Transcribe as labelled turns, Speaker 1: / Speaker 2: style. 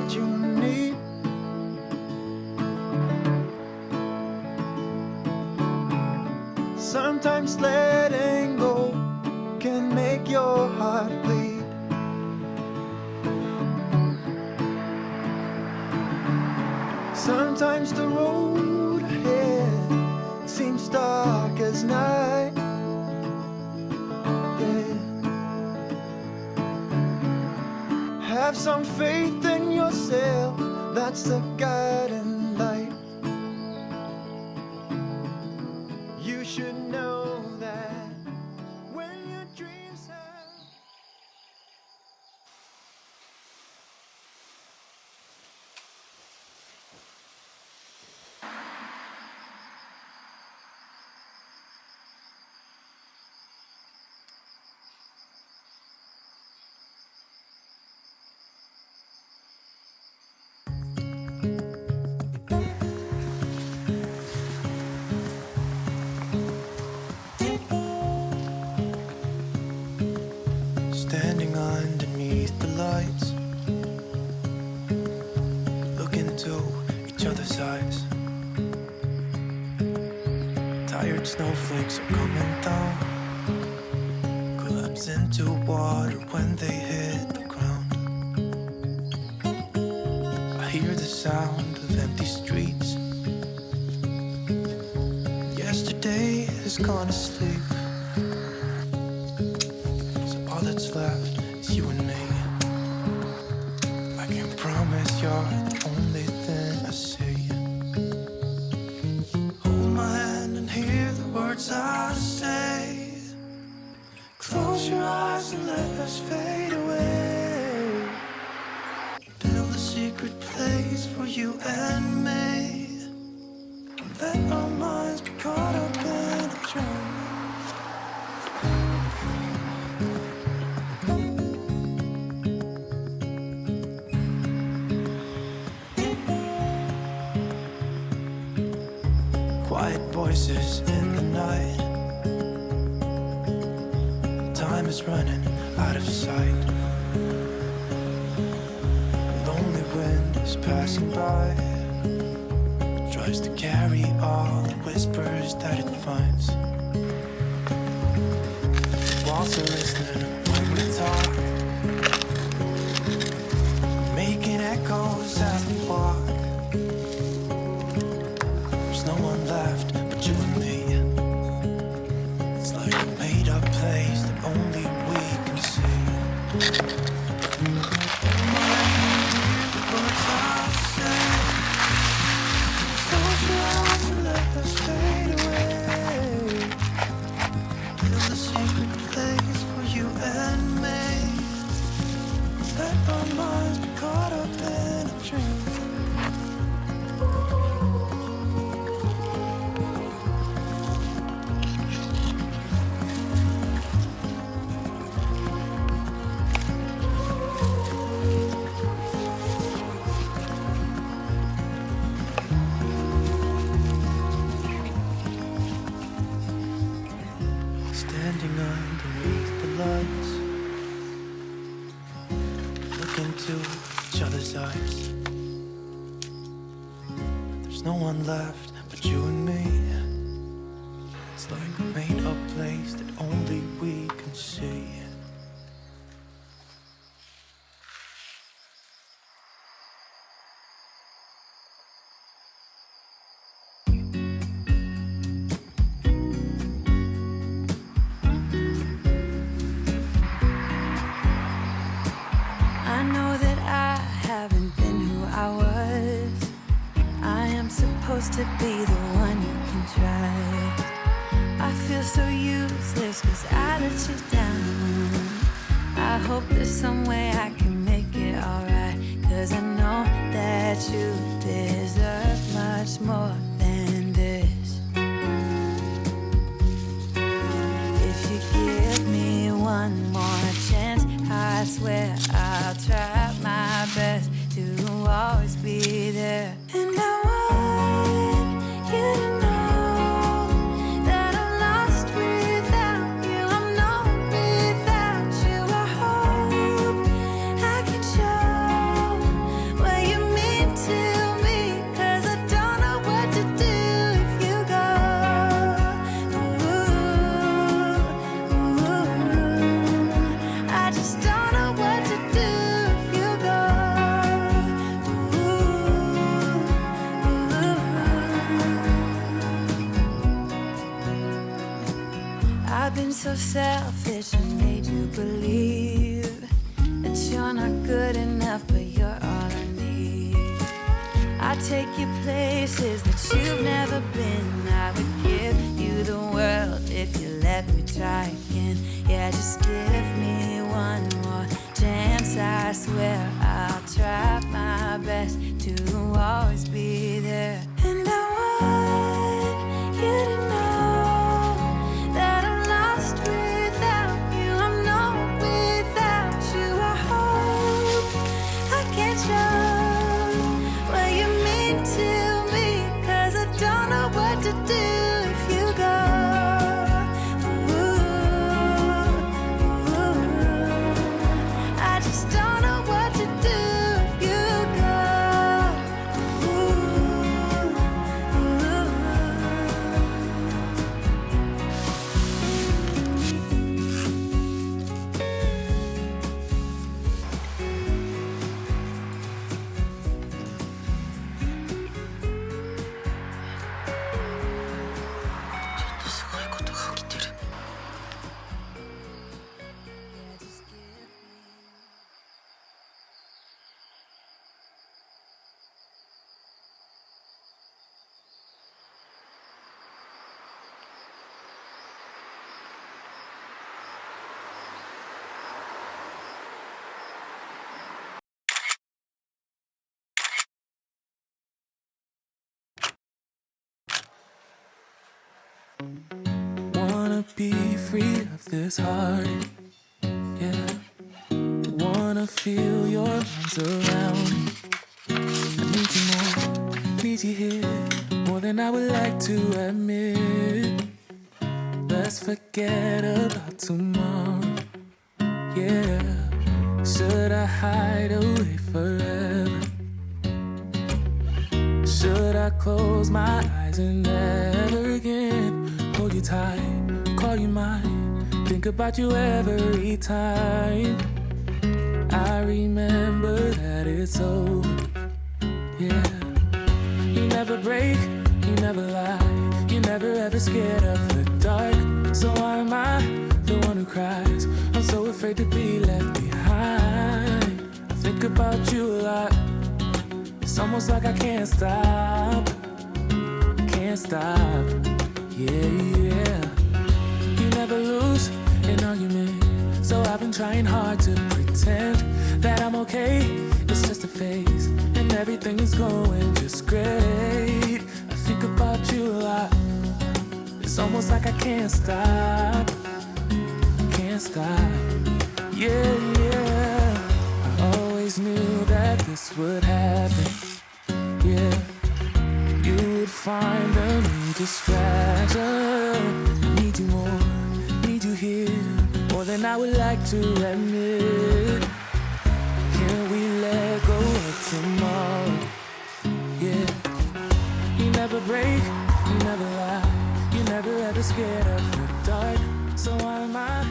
Speaker 1: what you need. Sometimes letting go can make your heart bleed. Sometimes the road ahead seems dark as night. Yeah. Have some faith in yourself, that's the guiding light. You should know that when your dreams have standing underneath the lights, look into each other's eyes. Tired snowflakes are coming down, collapse into water when they hit the ground. I hear the sound of empty streets. Yesterday has gone to sleep. All that's left is you and me. I can't promise you're the only thing I see. Hold my hand and hear the words I say. Close your eyes and let us fade away. Build a secret place for you and me. Let our minds be caught up in a dream. Quiet voices in the night. Time is running out of sight. A lonely wind is passing by. It tries to carry all the whispers that it finds. Walls are listening when we talk, making echoes as we walk. There's no one left but you and me. It's like a made up place that only we can see. Words I say. Close your eyes and let us fade away. Build a secret place for you and me. Let our minds be caught up in a dream. Standing underneath the lights, look into each other's eyes. There's no one left but you and me. It's like a made up place that only we can see.
Speaker 2: I know that I haven't been who I was. I am supposed to be the one you can trust. I feel so useless cause I let you down. I hope there's some way I can make it alright, cause I know that you deserve much more than this. If you give me one more chance, I swear I'll try my best to always be there. And I want you to know that I'm lost without you. I'm not without you. I hope I can show where so selfish and made you believe that you're not good enough, but you're all I need. I take you places that you've never been. I would give you the world if you let me try again. Yeah, just give me one more chance. I swear I'll try my best to always be there. And I want you to know that I'm lost without you. I'm no without you. I hope I can show what you mean to me, 'cause I don't know what to do if you go. I just don't know what to do if you go.
Speaker 1: Wanna be free of this heart, yeah. Wanna feel your arms around me. I need you more, need you here, more than I would like to admit. Let's forget about tomorrow, yeah. Should I hide away forever? Should I close my eyes and never again hold you tight, call you mine, think about you every time I remember that it's over, yeah. You never break, you never lie, you never ever scared of the dark. So why am I the one who cries? I'm so afraid to be left behind. I think about you a lot. It's almost like I can't stop, yeah, yeah. You never lose an argument, so I've been trying hard to pretend that I'm okay. It's just a phase, and everything is going just great. I think about you a lot. It's almost like I can't stop, yeah, yeah. I always knew that this would happen, yeah. You would find a new distraction. I need you more, need you here, more than I would like to admit. Can we let go of tomorrow, yeah. You never break, you never lie, you never ever scared of the dark. So why am I